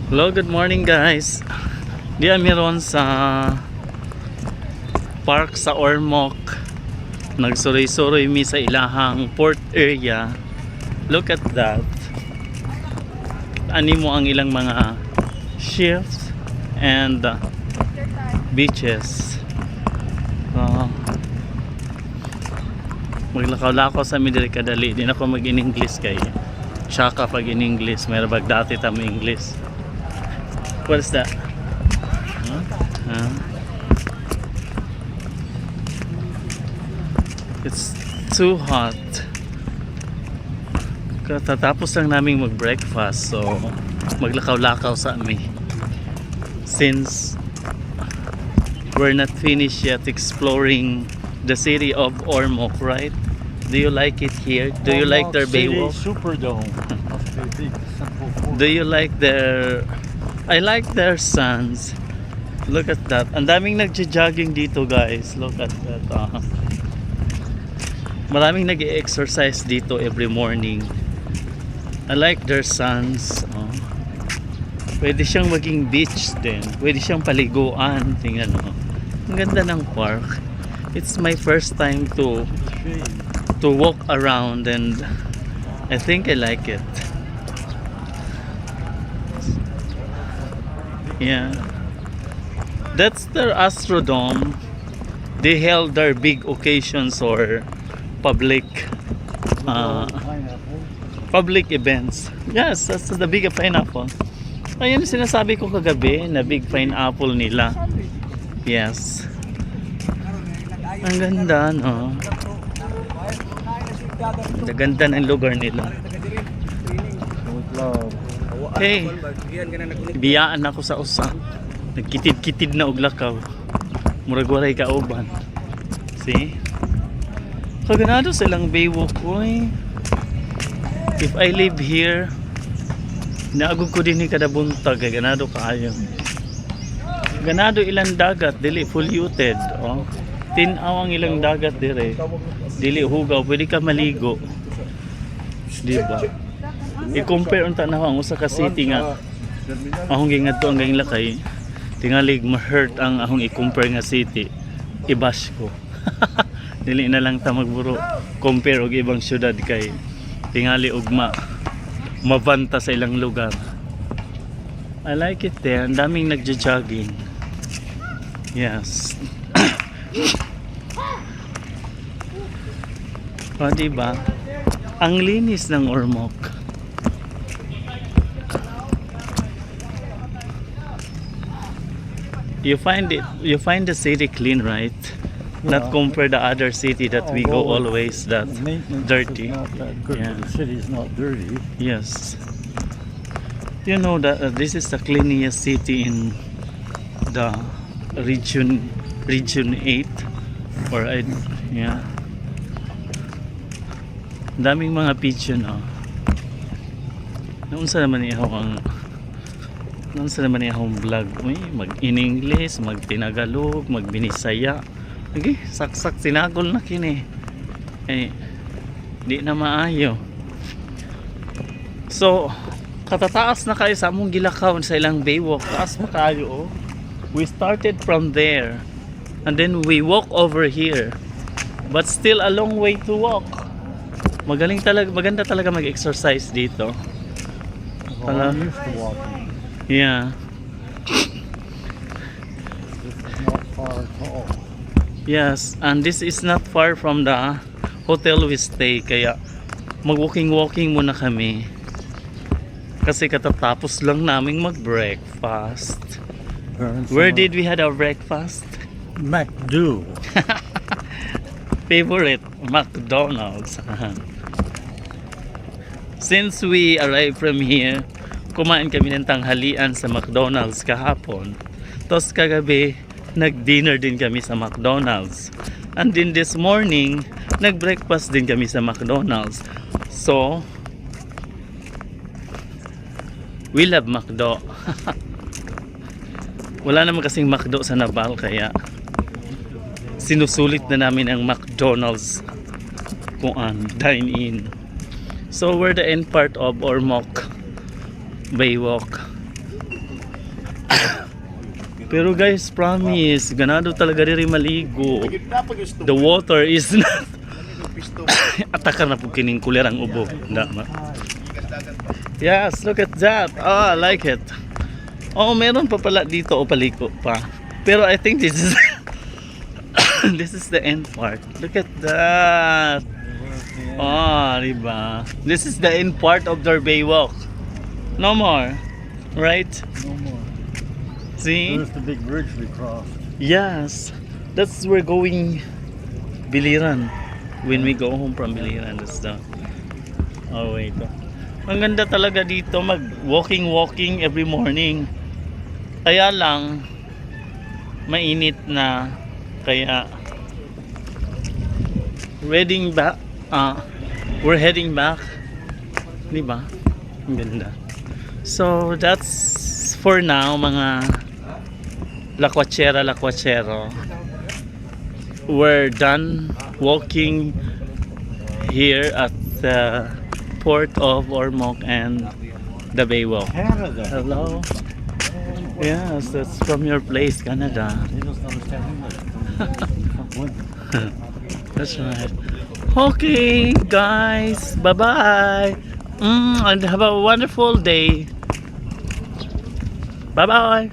Hello, good morning guys. Diya meron sa park sa Ormoc. Nagsuroy-suroy mi sa ilahang port area. Look at that. Ani mo ang ilang mga ships and beaches. Maglakaw-lakaw sa mi diri kadali. Di na ko mag-in-English kay tsaka pag in-English. Mayroon bag dati tamo English. What is that? Huh? It's too hot. Katatapos lang naming mag-breakfast, so maglakaw-lakaw sa amin. Since we're not finished yet exploring the city of Ormoc, right? Do you like it here? Do you like their Baywalk? Superdome. Do you like their... I like their suns. Look at that. Ang daming nagja-jogging dito, guys. Look at that. Maraming nag-exercise dito every morning. I like their suns. Pwede siyang maging beach din. Pwede siyang paliguan. Tingnan mo. Ang ganda ng park. It's my first time to walk around and I think I like it. Yeah. That's their Astrodome. They held their big occasions or public public events. Yes, that's the big pineapple. Ayun sinasabi ko kagabi na big pineapple nila. Yes. Ang ganda, no? Ang ganda ng lugar nila. Hey, biyaan ako sa usa. Nagkitid-kitid na og lakaw. Murag walay kauban. See? Kaganado silang Baywalk, oy. If I live here, naagog ko din ni kada buntag, ganado kaayo. Ganado ilang dagat, dili polluted, oh. Tinaw ang ilang dagat dire. Dili hugaw, pwede ka maligo. Di ba? I-compare unta na ang usa ka city nga ahong gingadto ang gaing lakay. Tingalig ma-hurt ang ahong i-compare nga city. I-bash ko. Dili na lang ta magburo compare og ibang syudad kay tingali og mabanta sa ilang lugar. I like it there. Ang daming nagja-jogging. Yes. O diba? Ang linis ng Ormoc. You find the city clean, right? Yeah. Not compare the other city that we go always that dirty. Not that good. Yeah. The city's not dirty. Yes. You know that this is the cleanest city in the region 8 or yeah. Daming mga pigeon, oh. Naunsa naman ang vlog. Uy, mag-in-English, mag-Tinagalog, mag-Binisaya. Okay, saksak sinagol na kini. Eh, di na maayo. So, katataas na kayo sa among gilakaw sa ilang Baywalk. Taas pa kayo, oh. We started from there. And then we walk over here. But still a long way to walk. Maganda talaga mag-exercise dito. Well, I'm used to walking. Yeah. This is not far at all. Yes, and this is not far from the hotel we stay. Kaya mag-walking muna kami. Kasi katatapos lang naming mag-breakfast. Where did we had our breakfast? McDo. Favorite McDonald's. Since we arrived from here, kumain kami ng tanghalian sa McDonald's kahapon. Tapos kagabi, nag-dinner din kami sa McDonald's. And then this morning, nag-breakfast din kami sa McDonald's. So, we love McDo. Wala naman kasing McDo sa Naval, kaya sinusulit na namin ang McDonald's Pero guys, promise, ganado talaga rin maligo. The water is not atakar na po kining kuler ang ubo. Dama. Yes, look at that. Oh, I like it. Oh, meron pa pala dito o paliko pa. Pero I think this is this is the end part. Look at that. Oh, diba? This is the end part of their Baywalk. No more. Right? No more. See? There's the big bridge we crossed. Yes. That's we're going Biliran. When we go home from Biliran, that's the... Oh, wait. Ang ganda talaga dito mag walking every morning. Kaya lang mainit na, kaya we're heading back. Di ba? Ang ganda. So that's for now mga lakwachero. We're done walking here at the port of Ormoc and the Baywalk. Canada. Hello. Yes, that's from your place, Canada. They don't understand English. That's right. Okay, guys. Bye-bye. And have a wonderful day. Bye-bye.